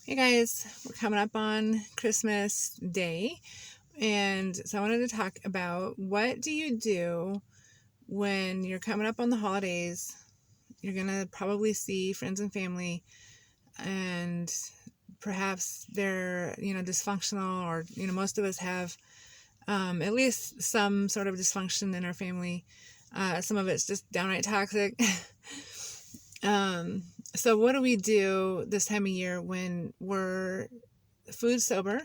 Hey guys, we're coming up on Christmas Day, and so I wanted to talk about what do you do when you're coming up on the holidays. You're gonna probably see friends and family, and perhaps they're dysfunctional, or most of us have at least some sort of dysfunction in our family. Some of it's just downright toxic. um, so what do we do this time of year when we're food sober,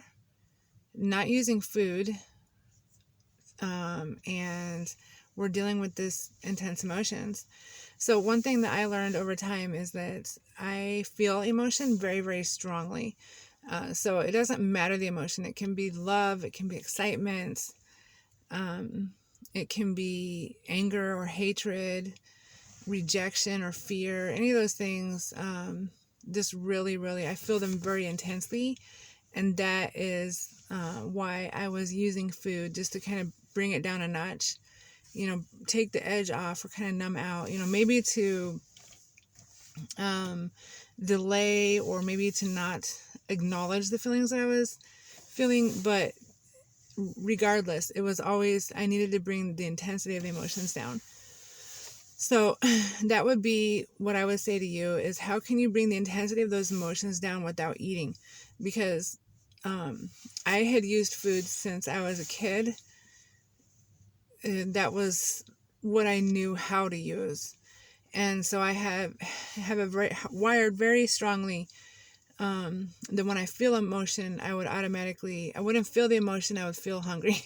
not using food, and we're dealing with this intense emotions? So one thing that I learned over time is that I feel emotion very, very strongly. So it doesn't matter the emotion. It can be love, it can be excitement, it can be anger or hatred, rejection or fear, any of those things. Just really, really, I feel them very intensely. And that is why I was using food, just to kind of bring it down a notch, take the edge off or kind of numb out, maybe to delay, or maybe to not acknowledge the feelings that I was feeling. But regardless, it was always, I needed to bring the intensity of the emotions down. So that would be what I would say to you, is how can you bring the intensity of those emotions down without eating? Because I had used food since I was a kid. That was what I knew how to use. And so I have a very wired very strongly, that when I feel emotion, I wouldn't feel the emotion, I would feel hungry.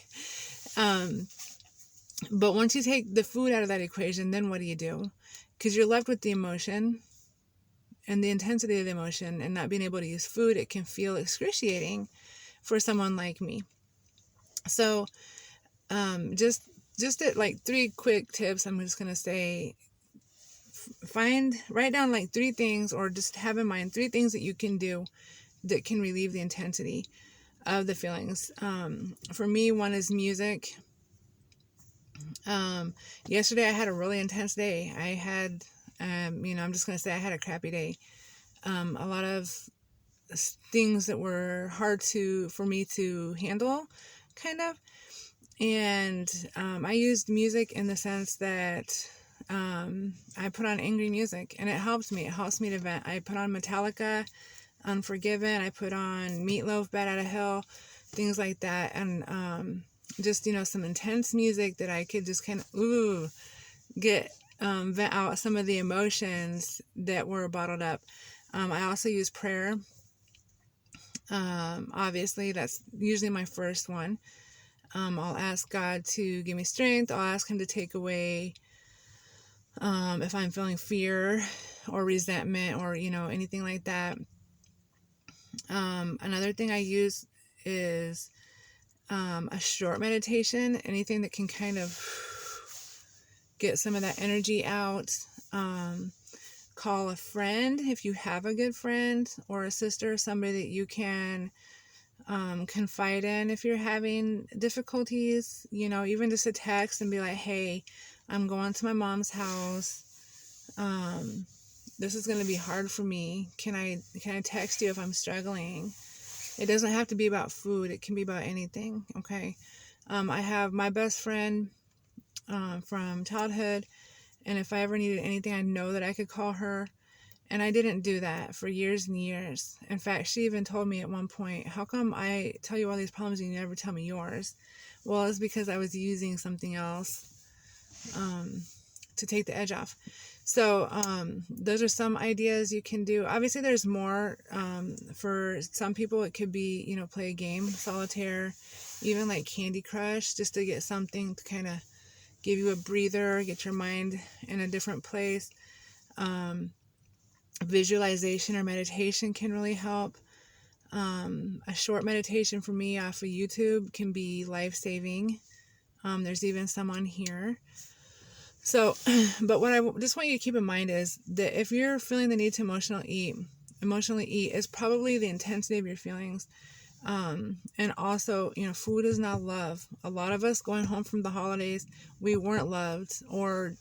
But once you take the food out of that equation, then what do you do? Because you're left with the emotion and the intensity of the emotion, and not being able to use food, it can feel excruciating for someone like me. So just like 3 quick tips, I'm just going to say, write down like 3 things, or just have in mind 3 things that you can do that can relieve the intensity of the feelings. For me, one is music. Yesterday I had a really intense day. I had, I'm just going to say I had a crappy day. A lot of things that were hard for me to handle, kind of. And I used music in the sense that I put on angry music, and it helps me. It helps me to vent. I put on Metallica, Unforgiven. I put on Meatloaf, Bad Outta Hell, things like that. And just, some intense music that I could just kind of, get, vent out some of the emotions that were bottled up. I also use prayer. Obviously, that's usually my first one. I'll ask God to give me strength. I'll ask Him to take away, if I'm feeling fear or resentment, or, anything like that. Another thing I use is a short meditation, anything that can kind of get some of that energy out. Call a friend if you have a good friend, or a sister, somebody that you can confide in if you're having difficulties. Even just a text and be like, hey, I'm going to my mom's house. This is going to be hard for me. Can I text you if I'm struggling? It doesn't have to be about food. It can be about anything. Okay. I have my best friend from childhood, and if I ever needed anything, I know that I could call her. And I didn't do that for years and years. In fact, she even told me at one point, how come I tell you all these problems and you never tell me yours? Well, it's because I was using something else to take the edge off. So those are some ideas you can do. Obviously, there's more. For some people, it could be, play a game, solitaire, even like Candy Crush, just to get something to kind of give you a breather, get your mind in a different place. Visualization or meditation can really help. A short meditation for me off of YouTube can be life-saving. There's even some on here. So, but what I just want you to keep in mind is that if you're feeling the need to emotionally eat, is probably the intensity of your feelings. And also, food is not love. A lot of us going home from the holidays, we weren't loved, or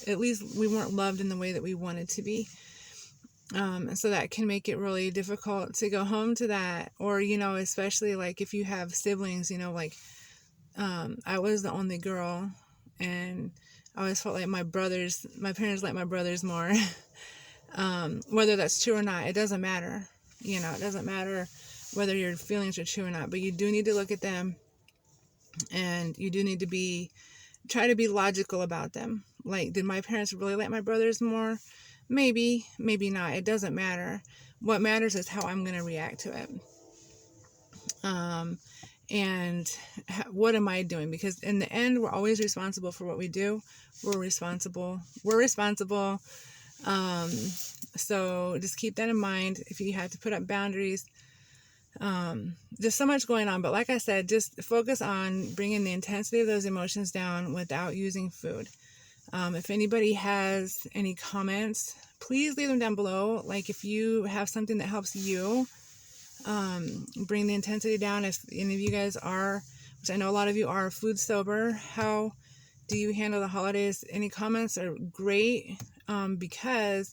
at least we weren't loved in the way that we wanted to be. And so that can make it really difficult to go home to that. Or, especially like if you have siblings, like I was the only girl, and I always felt like my parents like my brothers more. Whether that's true or not, it doesn't matter. It doesn't matter whether your feelings are true or not, but you do need to look at them, and you do need to try to be logical about them. Like, did my parents really like my brothers more? Maybe, maybe not. It doesn't matter. What matters is how I'm going to react to it. And what am I doing? Because in the end, we're always responsible for what we do. We're responsible. So just keep that in mind. If you have to put up boundaries, there's so much going on. But like I said, just focus on bringing the intensity of those emotions down without using food. If anybody has any comments, please leave them down below. Like if you have something that helps you bring the intensity down. If any of you guys are, which I know a lot of you are, food sober, how do you handle the holidays? Any comments are great, because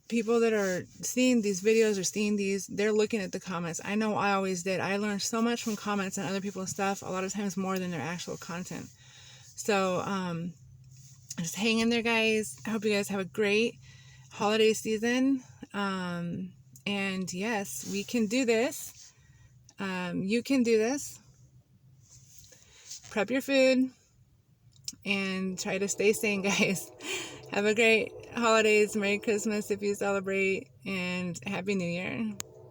people that are seeing these videos or seeing these, they're looking at the comments. I know I always did. I learned so much from comments and other people's stuff, a lot of times more than their actual content. So just hang in there, guys. I hope you guys have a great holiday season. And yes, we can do this. You can do this. Prep your food and try to stay sane, guys. Have a great holidays. Merry Christmas if you celebrate, and Happy New Year.